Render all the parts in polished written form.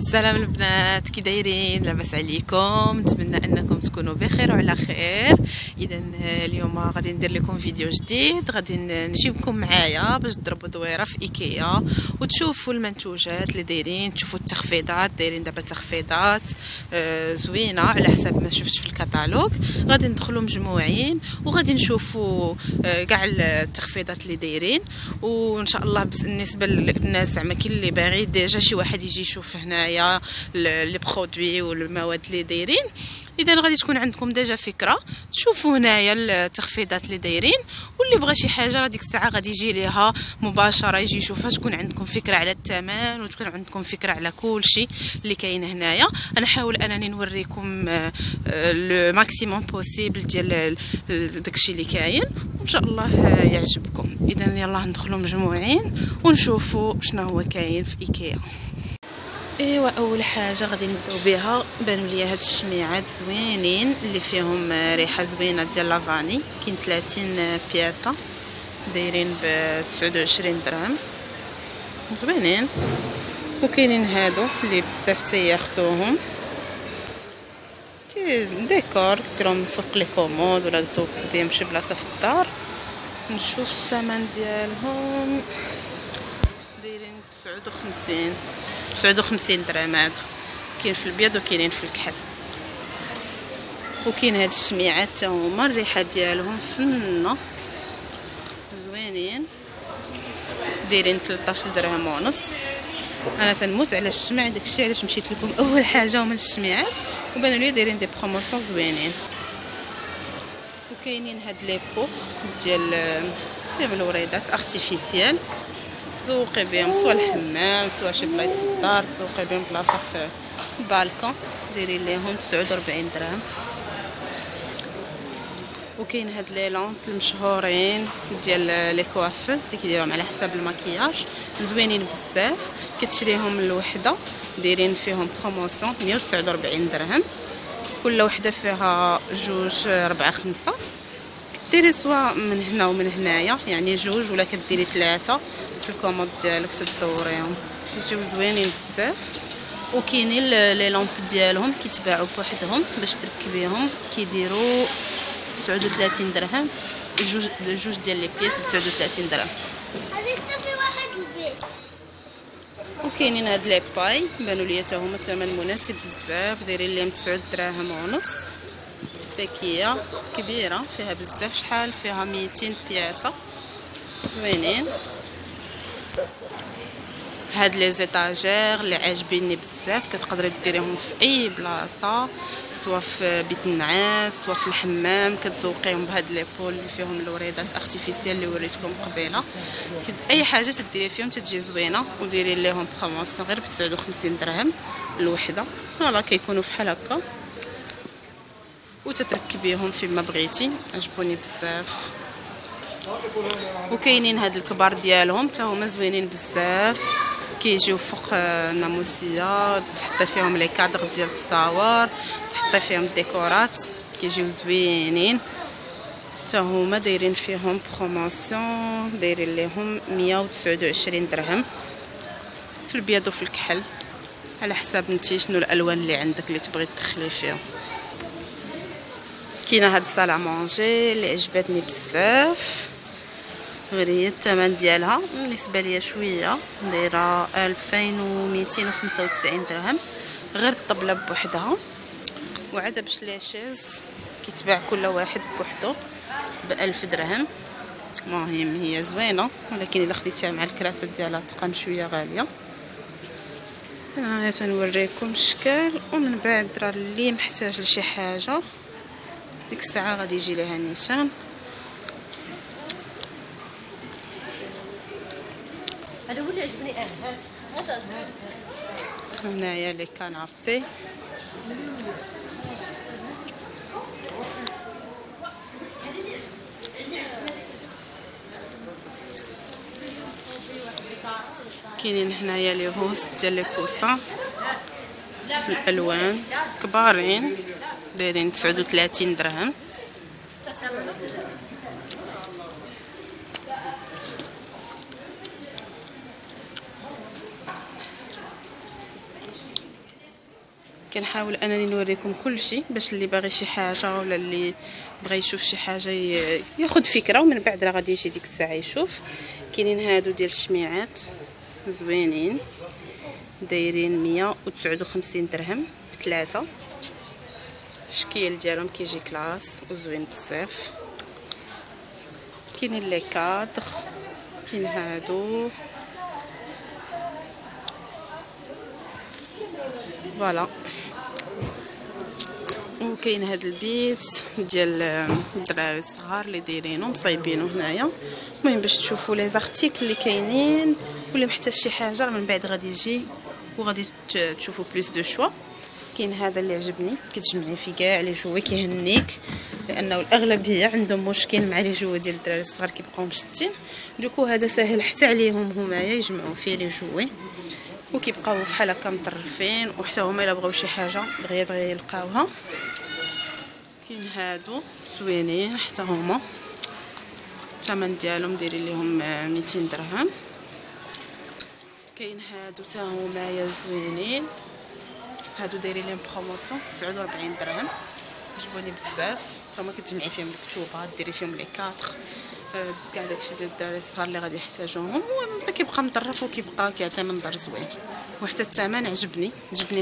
السلام البنات، كي دايرين؟ لاباس عليكم؟ نتمنى انكم تكونوا بخير وعلى خير. اذا اليوم غادي ندير لكم فيديو جديد، غادي نجيبكم معايا باش تضربوا دويره في ايكيا وتشوفوا المنتوجات اللي دايرين، تشوفوا التخفيضات. دايرين دابا تخفيضات زوينه على حسب ما شفت في الكتالوج. غادي ندخلوا مجموعين وغادي نشوفوا كاع التخفيضات اللي دايرين، وان شاء الله بالنسبه للناس زعما كاين اللي باغي ديجا شي واحد يجي يشوف هنايا لي برودوي والمواد اللي دايرين. اذا غادي تكون عندكم ديجا فكره، تشوفوا هنايا التخفيضات اللي دايرين، واللي بغى شي حاجه راه ديك الساعه غادي يجي ليها مباشره يجي يشوفها، تكون عندكم فكره على الثمن وتكون عندكم فكره على كل شيء اللي كاين هنايا. انا حاول انني نوريكم لو ماكسيموم بوسيبل ديال داكشي اللي كاين، وان شاء الله يعجبكم. اذا يلا ندخلوا مجموعين ونشوفوا شنو هو كاين في ايكيا. ايوا اول حاجه غادي نبداو بها، بانوا لي هاد الشميعات زوينين اللي فيهم ريحه زوينه ديال لافاني. كاين 30 بياسه دايرين ب 29 درهم، زوينين. وكاينين هادو اللي بزاف تياخدوهم ديكور، ديرهم فوق لي كومود ولا تزوق بهم شي بلاصه في الدار. نشوف الثمن ديالهم، دايرين 59 درهم. هادو كاين في البيض وكاينين في الكحل. وكاين هاد الشميعات حتى هما الريحه ديالهم فنه زوينين، دايرين 13 درهم ونص. انا تنموت على الشمع، داكشي علاش مشيت لكم اول حاجه هما الشميعات، وبانوا لي دايرين دي بروموسيون زوينين. وكاينين هاد لي بو ديال فيهم الوريدات ارتيفيسيال، تسوقي بهم سوا الحمام سوا شي بلايص في الدار، تسوقي بهم بلاصه في البالكون، دايرين ليهم 49 درهم. وكاين هاد لي لامب المشهورين ديال لي كوافوز اللي كيديرهم على حساب المكياج، زوينين بزاف. كتشريهم الوحده دايرين فيهم بروموسيون 149 درهم، كل وحده فيها جوج 4 5. كديري سوا من هنا ومن هنايا، يعني جوج ولا كديري 3 في الكومود ديالك تدوريهم، كيجيو زوينين بزاف. وكاينين لي لامب ديالهم كيتباعوا بوحدهم باش تركبيهم، كيديروا 39 درهم، جوج ديال لي بياس ب 39 درهم. وكاينين هاد لي باي بانوا لي حتى هما ثمن مناسب بزاف، دايرين ليهم 9 دراهم ونص. باكيه كبيره فيها بزاف، شحال فيها 200 بياسه، زوينين. هاد لي زيتاجير اللي عاجبيني بزاف، كتقدري ديريهم في اي بلاصه، سواء في بيت النعاس سواء في الحمام، كتزوقيهم بهاد لي بول اللي فيهم الوريدات ارتيفيسيال اللي وريتكم قبيله. اي حاجه تديري فيهم تتجي زوينه، وديري ليهم بروموسيون غير ب 59 درهم الوحده. فوالا كيكونوا فحال هكا وتتركبيهم فيما بغيتي، عجبوني بزاف. وكاينين هاد الكبار ديالهم حتى هما زوينين بزاف، كيجيو فوق الناموسيه، تحطي فيهم لي كادر ديال التصاور، تحطي فيهم الديكورات، كيجيو زوينين. حتى هما دايرين فيهم بروموسيون، دايرين ليهم 129 درهم في البيض وفي الكحل، على حساب نتي شنو الالوان اللي عندك اللي تبغي تدخلي فيهم. كاينه هاد الصاله مونجي اللي عجبتني بزاف، غير هي الثمن ديالها بالنسبه ليا شويه، دايره 2295 درهم غير الطبله بوحدها. وعاد باش لي شيز كيتباع كل واحد بوحدو ب1000 درهم. المهم هي زوينه، ولكن الا خديتيها مع الكراسه ديالها تقام شويه غاليه. انا تنوريكم الشكل، ومن بعد راه اللي محتاج لشي حاجه ديك الساعه غادي يجي ليها نيشان. هذا هو اللي عجبني. هذا زوين. هنايا لي كانابي، كاينين هنايا لي هوس ديال لي كوسا في الالوان كبارين، دايرين 39 درهم. كنحاول انني نوريكم كل شيء باش اللي باغي شي حاجه ولا اللي بغى يشوف شي حاجه ياخذ فكره، ومن بعد راه غادي يجي ديك الساعه يشوف. كاينين هادو ديال الشميعات زوينين دايرين 159 درهم بثلاثه. الشكل ديالهم كيجي كلاس وزوين بزاف. كاينين لي كادر، كاين هادو فوالا. وكاين هاد البيت ديال الدراري الصغار اللي دايرينو مصايبينو هنايا. المهم باش تشوفوا لي زارتيكل اللي كاينين، ولا محتاج شي حاجه من بعد غادي يجي وغادي تشوفوا بلوس دو شوا. كاين هذا اللي عجبني، كتجمعي فيه كاع لي جوي كيهنيك، لانه الاغلبيه عندهم مشكل مع لي جوي ديال الدراري الصغار كيبقاو مشتين. دوكو هذا ساهل حتى عليهم همايا يجمعوا فيه لي جوي وكيبقاو بحال هكا مطرفين، وحتى هما الا بغاو شي حاجه دغيا يلقاوها. كاين هادو زوينين حتى هما، الثمن ديالهم دايرين ليهم 200 درهم. كاين هادو حتى هما زوينين، هادو دايرين لهم بروموسيون 49 درهم، عجبوني بزاف. نتوما كتجمعي فيهم الكتوبات، ديري فيهم لي كادر، كاع داكشي ديال الدراري الصغار اللي غادي يحتاجوهم. المهم حتى كيبقى مطرف وكيبقى كيعطي منظر زوين، وحتى الثمن عجبني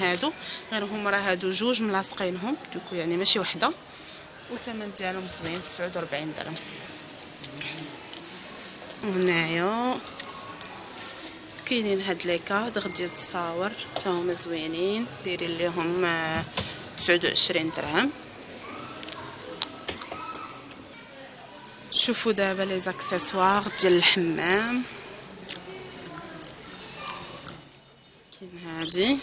هادو، غير هما راه هادو جوج ملاصقينهم دوكو يعني ماشي وحده، والثمن ديالهم زوين 49 درهم. وهنايا كاينين هاد لي كادر ديال التصاور حتى هما زوينين، دايرين ليهم 29 درهم. شوفوا دابا لي زاكسيسوار ديال الحمام. كاين هادي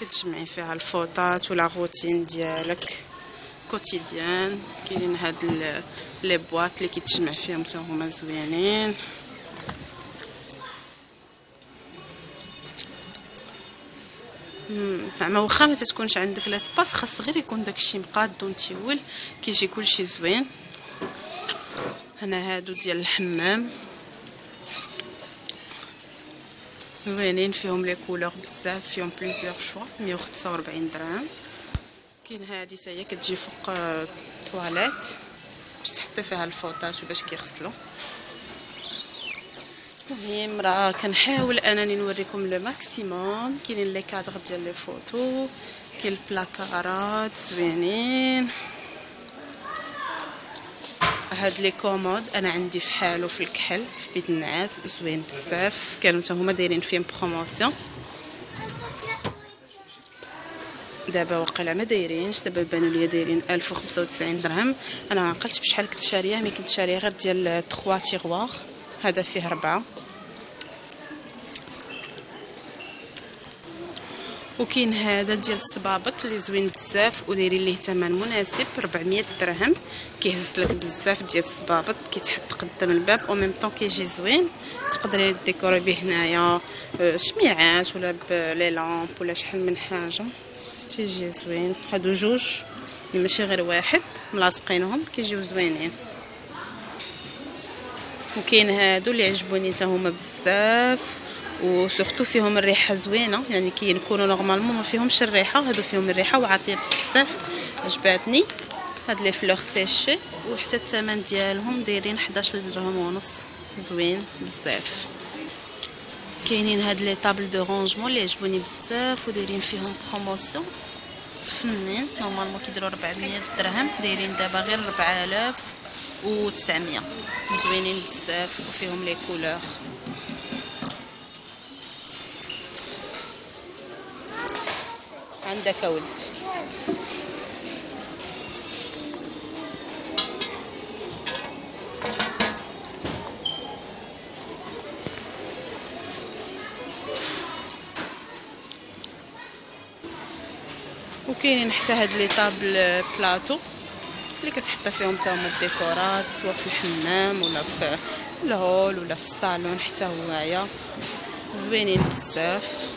كتجمعي فيها الفوطات ولا روتين ديالك كوتيديان. كاينين هاد لي بواط اللي كيتجمع فيهم حتى هما زوينين. زعما واخا ما تكونش عندك لاسباس، خاص غير يكون داكشي مقاد ونتيول، كيجي كلشي زوين. هنا هادو ديال الحمام زوينين، فيهم لي كولور بزاف، فيهم بليزيور شوا، 145 درهم. كاين هادي حتى هي كتجي فوق طواليت باش تحطي فيها الفوطات وباش كيغسلوا. المهم راه كنحاول انني نوريكم لو ماكسيموم. كاينين لي كادر ديال لي فوتو، كاين البلاكارات زوينين. هاد لي كومود انا عندي فحالو في الكحل في بيت النعاس، زوين بزاف، كانوا حتى هما دايرين فيهم بروموسيون. دابا واقيلا ما دايرينش، دابا بانوا لي دايرين 1095 درهم. انا ما عقلتش بشحال كنت شاريه، مي كنت شاريه غير ديال 3 تيغوار، هذا فيه 4. وكاين هذا ديال الصبابط اللي زوين بزاف ودايرين ليه ثمن مناسب 400 درهم. كيهز لك بزاف ديال الصبابط، كيتحط قدام الباب او ميم طون كيجي زوين. تقدري ديكوري به هنايا شميعات ولا بلي لامب ولا شحال من حاجه، تيجي زوين. هادو جوج ماشي غير واحد، ملاصقينهم كيجيو زوينين. وكاين هادو اللي عجبوني حتى هما بزاف، وسورتو فيهم الريحه زوينه، يعني كيكونوا نورمالمون ما فيهمش الريحه، هادو فيهم الريحه وعاطيه بزاف، عجباتني. هاد لي فلور سيشي، وحتى الثمن ديالهم دايرين 11 درهم ونص، زوين بزاف. كاينين هاد لي طابل دو رونجمون اللي عجبوني بزاف ودايرين فيهم بروموسيون فنين، نورمالمون كيديروا 400 درهم، دايرين دابا غير 4900، زوينين بزاف وفيهم لي كولور. عندك ولد. وكاينين حتى هاد لي طابل بلاطو اللي كتحطي فيهم حتى هما الديكورات، سواء في الحمام ولا في الهول ولا في الصالون، حتى هوايا زوينين بزاف.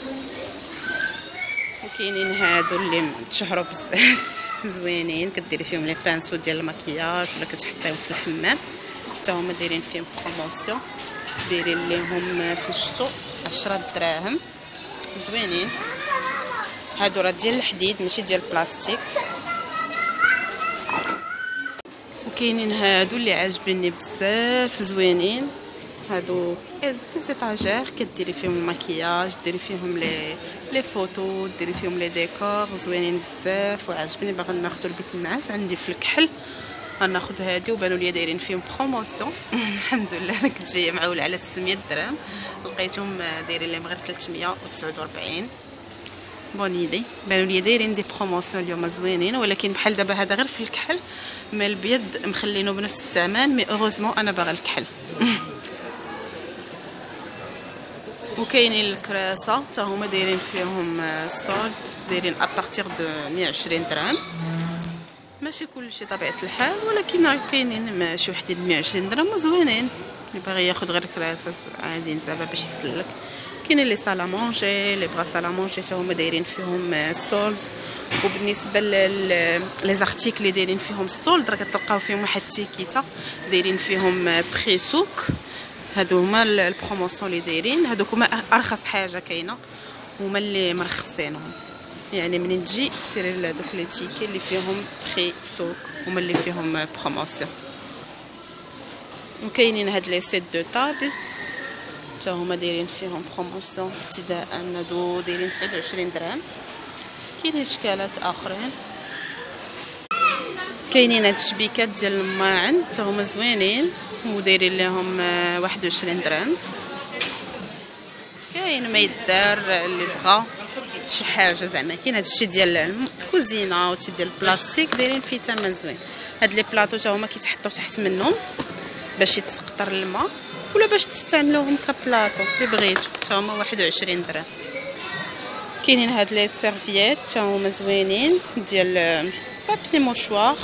وكاينين هادو اللي تشهروا بزاف زوينين، كديري فيهم لي بانسو ديال المكياج ولا كتحطيهم في الحمام، حتى هما دايرين فيهم بروموسيون، دايرين ليهم في الشتو 10 دراهم، زوينين. هادو راه ديال الحديد ماشي ديال البلاستيك. وكاينين هادو اللي عاجبيني بزاف زوينين، هادو زيطاجير كديري فيهم المكياج، ديري فيهم لي فوتو، ديري فيهم لي ديكور زوينين بزاف وعاجبني. باغا ناخذ البيت النعاس عندي في الكحل، غناخذ هادي وبانوا لي دايرين فيهم بروموسيون. الحمد لله انا كنت جايه معوله على 600 درهم، لقيتهم دايرين لي غير 349. بونيدي بانوا لي دايرين دي بروموسيون اليوم زوينين، ولكن بحال دابا هذا غير في الكحل، مي البيض مخلينه بنفس الثمن، مي اوغوزمون انا باغا الكحل. وكاينين الكراسه حتى هما دايرين فيهم سولد، دايرين ابارتيغ دو 120 درهم. ماشي كلشي طبيعه الحال، ولكن كاينين شي وحدين 120 درهم زوينين، اللي باغي ياخذ غير كراسه عاديين زعما باش يسلك. كاينين لي صالا مونجي، لي بغا صالا مونجي حتى هما دايرين فيهم سولد. وبالنسبه لي زارتيكل اللي دايرين فيهم السولد راه كتلقاو فيهم واحد التيكيتا دايرين فيهم بري سوق. هادو هما البروموسيون اللي دايرين، هادوك هما ارخص حاجه كاينه، هما اللي مرخصينهم. يعني منين تجي سيري لهادوك لي تيكي اللي فيهم بري سوق، هما اللي فيهم بروموسيون. وكاينين هاد لي سيت دو طابل حتى هما دايرين فيهم بروموسيون، ابتداء هادو دايرين 29 درهم. كاينين اشكالات اخرين، كاينين هاد الشبيكات ديال الماعن حتى هما زوينين ودايرين لهم 21 درهم. كاين ما يدار اللي بغا شي حاجه زعما، كاين هادشي ديال الكوزينه وهادشي ديال البلاستيك دايرين فيه ثمن زوين. هاد لي بلاطو حتى هما كيتحطوا تحت منهم باش يتسقطر الماء، ولا باش تستعملوهم كبلاطو اللي بغيتو حتى هما 21 درهم. كاينين هاد لي سيرفييت حتى هما زوينين ديال بابي موشوار،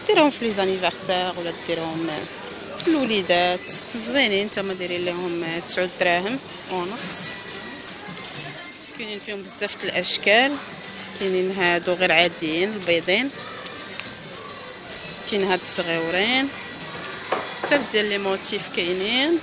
ديرهم في لي زانيفرسير ولا ديرهم الوليدات زوينين حتى هما دايرين لهم 9 دراهم ونص. كاينين فيهم بزاف د الاشكال، كاينين هادو غير عاديين البيضين، كاين هاد الصغيورين بزاف ديال لي موتيف كاينين.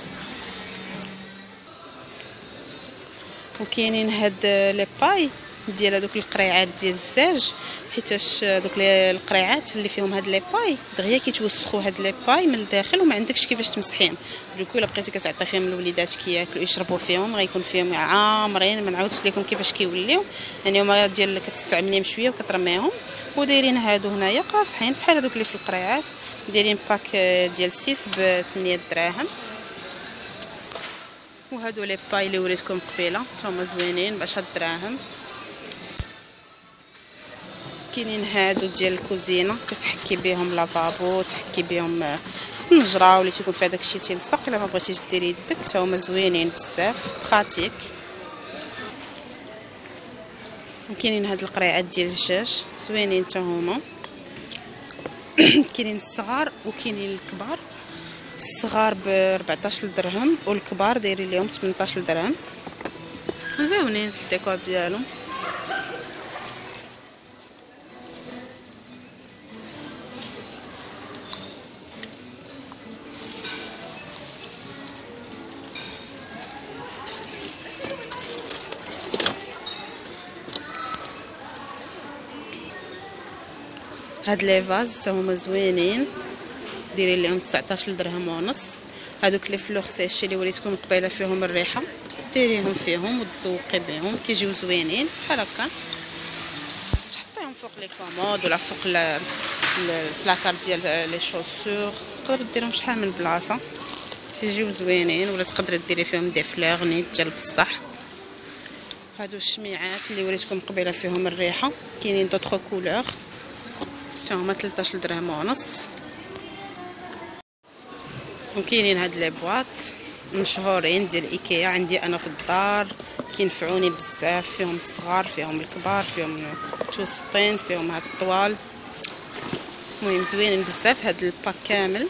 وكاينين هاد لي باي ديال هذوك القريعات ديال الزاج، حيتاش دوك القريعات اللي فيهم هاد لي باي دغيا كيتوسخوا هاد لي باي من الداخل وما عندكش كيفاش تمسحيهم. دوكو الا بقيتي كتعطي فيهم الوليدات كياكلوا يشربوا فيهم غيكون فيهم عامرين. ما نعاودش لكم كيفاش كيوليو، يعني هما ديال كتستعمليهم شويه وكترميهم. ودايرين هادو هنايا قاصحين بحال هذوك اللي في القريعات، دايرين باك ديال 6 ب 8 دراهم. وهادو لي باي اللي وريتكم قبيله حتى هما زوينين ب 10 دراهم. كاينين هادو ديال الكوزينه كتحكي بهم لافابو، تحكي بهم النجره ولا تيكون فيها داكشي تيلصق الا ما بغيتيش ديري يدك، حتى هما زوينين بزاف براتيك. وكاينين هاد القريعات ديال الدجاج زوينين حتى هما. كاينين الصغار وكاينين الكبار، الصغار ب 14 درهم والكبار دايرين لهم 18 درهم. زوينين في الديكور ديالهم. هاد لي فاز حتى هما زوينين دايرين لهم 19 درهم ونص. هادوك لي فلوغ سيشي اللي وريتكم قبيله فيهم الريحه ديريهم فيهم وتزوقي بهم كيجيو زوينين بحال هكا، تحطيهم فوق لي كومود ولا فوق البلاكار ديال لي شوسور، تقدر ديرهم شحال من بلاصه تيجيو زوينين. ولا تقدري ديري فيهم دي فلوغ نيت ديال بصح. هادو الشميعات اللي وريتكم قبيله فيهم الريحه، كاينين دوطخ كولور حتى هما 13 درهم ونص. وكاينين هاد لي بواط مشهورين ديال ايكيا عندي انا في الدار، كينفعوني بزاف، فيهم الصغار فيهم الكبار فيهم متوسطين فيهم هاد الطوال. المهم زوينين بزاف. هاد الباك كامل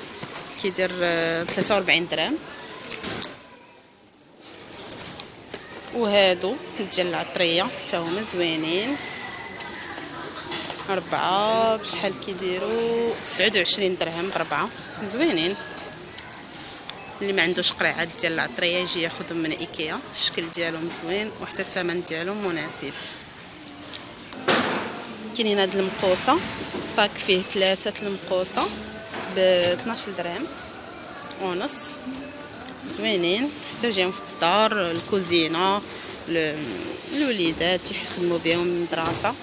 كيدير 43 درهم. وهادو ديال العطريه حتى هما زوينين، 4 بشحال كيديروا 29 درهم ب4 زوينين. اللي ما عندوش قريعات ديال العطريه يجي ياخذهم من ايكيا، الشكل ديالهم زوين وحتى الثمن ديالهم مناسب. كاينين هاد المقوصه باك فيه 3 المقوصه ب 12 درهم ونص، زوينين محتاجين في الدار، الكوزينه، الوليدات يخدموا بهم المدرسه.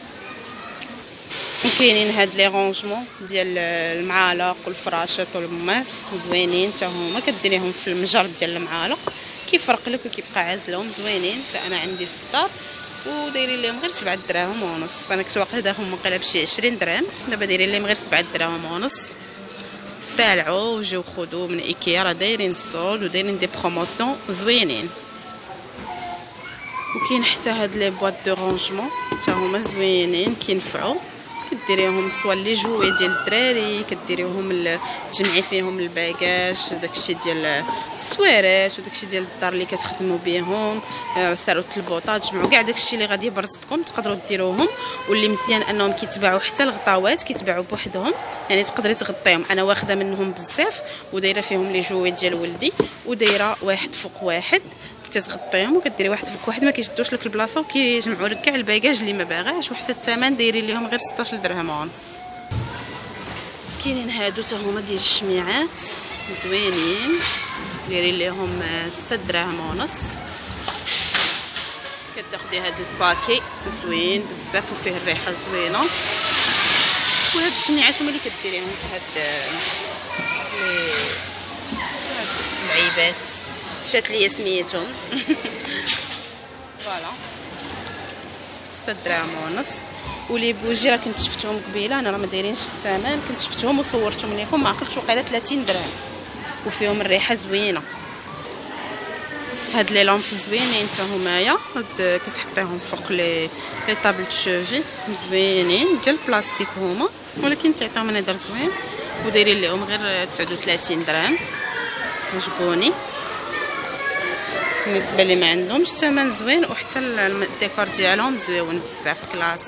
وكاينين هاد لي رونجمون ديال المعالق والفراشات والماس زوينين حتى هما، كديريهم في المجر ديال المعالق كيفرق لك وكيبقى عازلهم زوينين. حتى انا عندي في الدار ودايرين لهم غير 7 دراهم ونص. انا كنت واقيلا داهم مقيله بشي 20 درهم، دابا دايرين لهم غير 7 دراهم ونص. سالعوا وجيو خذوا من ايكيا، راه دايرين السول ودايرين دي بروموسيون زوينين. وكاين حتى هاد لي بواط دو رونجمون حتى هما زوينين كينفعوا، كديريهم سوا لي جوي ديال الدراري، كديريهم تجمعي فيهم الباكاج، داكشي ديال السويرات وداكشي ديال الدار اللي كتخدموا بهم، ساروت البوطه، تجمعوا كاع داكشي اللي غادي يبرزكم تقدروا ديروهم. واللي مزيان انهم كيتباعوا حتى الغطاوات كيتباعوا بوحدهم، يعني تقدري تغطيهم. انا واخده منهم بزاف ودايره فيهم لي جوي ديال ولدي، ودايره واحد فوق واحد كتغطيهم وكديري واحد فوق واحد ما كيشدوش لك البلاصه، وكيجمعوا لك كاع الباكاج اللي ما باغاش. وحتى الثمن دايرين ليهم غير 16 درهم ونص. كاينين هادو حتى هما ديال الشميعات زوينين دايرين ليهم 6 دراهم ونص. كتاخدي هاد الباكي زوين بزاف وفيه الريحه زوينه. وهاد الشميعات هما اللي كديريهم في هاد العيبات، مشات ليا سميتهم فوالا 6 دراهم ونص. ولي بوجي راه كنت شفتهم قبيله، انا راه ما دايرينش الثمن، كنت شفتهم وصورتهم لكم، ما عقلتش وقيله 30 درهم وفيهم الريحه زوينه. هاد لي لامب زوينين حتى همايا، هاد كتحطيهم فوق لي طابل شوفي زوينين ديال البلاستيك هما، ولكن تعطيهم منظر زوين ودايرين لهم غير 39 درهم. عجبوني بالنسبه لي، ما عندهمش ثمن زوين، وحتى الديكور ديالهم زوين بزاف كلاس.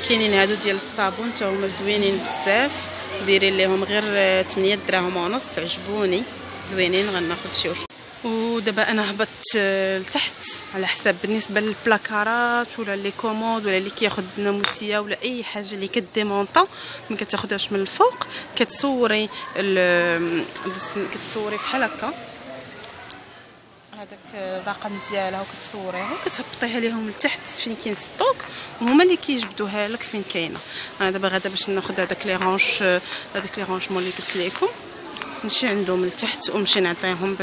كاينين هادو ديال الصابون حتى هما زوينين بزاف، دايرين لهم غير 8 دراهم ونص. عجبوني زوينين، غناخذ شي واحد. ودابا انا هبطت لتحت على حساب بالنسبه للبلاكارات ولا لي كوموند ولا اللي كياخذ ناموسيه ولا اي حاجه اللي كديمونطا ما كتاخذهاش من الفوق، كتصوري بحال هكا هذاك الرقم ديالها وكتصوريها وكتهبطيها ليهم لتحت فين كاين ستوك، وهما اللي كيجبدوها لك فين كاينه. انا دابا غادا باش ناخذ هذاك لي رونجمون اللي قلت لكم، نمشي عندهم لتحت ونمشي نعطيهم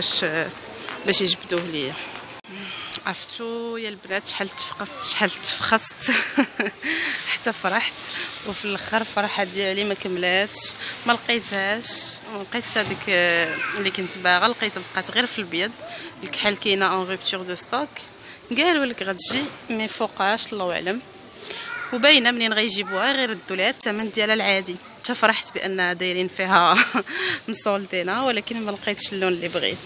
باش يجبدوه ليا. عرفتوا يا البنات شحال تفخست حتى فرحت، وفي الاخر الفرحه ديالي ما كملاتش، ما لقيتهاش هذيك اللي كنت باغا، لقيت بقات غير في البيض. الكحل كاينه اون روبتور دو ستوك، قالوا لك غتجي مي فوقاش الله اعلم، وباينه منين غيجيبوها غير ردوا لها الثمن ديالها العادي. حتى فرحت بان دايرين فيها مصولدينها، ولكن ما لقيتش اللون اللي بغيت.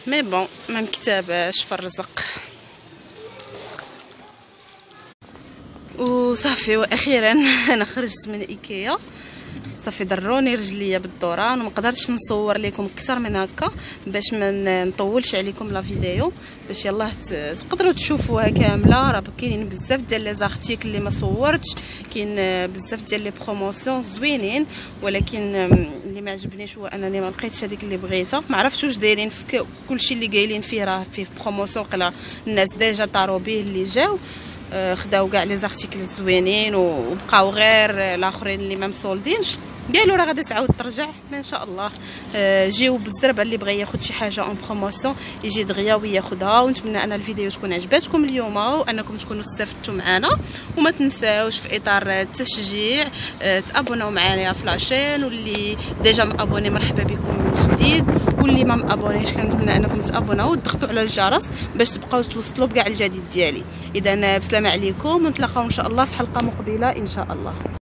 مي بون ما مكتاباش في الرزق. وصافي واخيرا انا خرجت من ايكيا، صافي ضروني رجليا بالدوران وما قدرتش نصور لكم اكثر من هكا باش ما نطولش عليكم لا فيديو، باش يلاه تقدروا تشوفوها كامله. راه كاينين بزاف ديال لي زارتيكل اللي ما صورتش، كاين بزاف ديال لي بروموسيون زوينين، ولكن اللي ما عجبنيش هو انني ما لقيتش هذيك اللي بغيتها. ما عرفتش واش دايرين في كلشي اللي قايلين فيه راه فيه بروموسيون، قلا الناس ديجا طاروا به اللي جاو خداو كاع لي زارتيكل زوينين وبقاو غير الاخرين اللي ما مسولدينش. قالوا راه غادي تعاود ترجع، ما ان شاء الله جيو بالزربه اللي بغى ياخذ شي حاجه اون بروموسيون يجي دغيا وياخذها. ونتمنى ان الفيديو تكون عجباتكم اليوم وانكم تكونوا استفدتوا معنا، وما تنساوش في اطار التشجيع تابوناو معايا في لاشين، واللي ديجا مابوني مرحبا بكم من جديد، واللي ما مابونيش كنتمنى انكم تابوناو وتضغطوا على الجرس باش تبقاو توصلوا بكاع الجديد ديالي. اذا بسلامه عليكم، ونتلاقاو ان شاء الله في حلقه مقبله ان شاء الله.